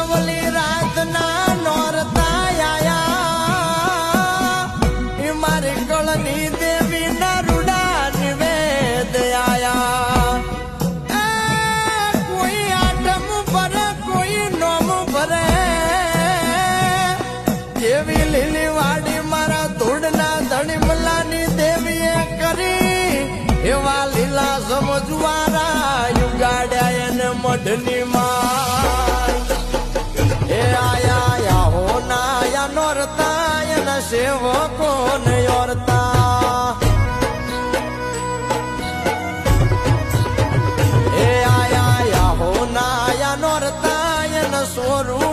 નવલી રાતના નોરતા આયા એ મારી કળની દેવી ના રૂડા નિવેદ આયા કોઈ આટમ ભરે કોઈ નોમ ભરે દેવી લીલી વાડી મારા ધૂળના ધણી મલાની દેવીએ કરી એવા લીલા સમજવારા યુગાડ્યા એને મઢની માં એ આયા હો ના નોરતા એના સેવકો ને ઓરતા એ આયા હો ના નોરતા એના સ્વરૂપ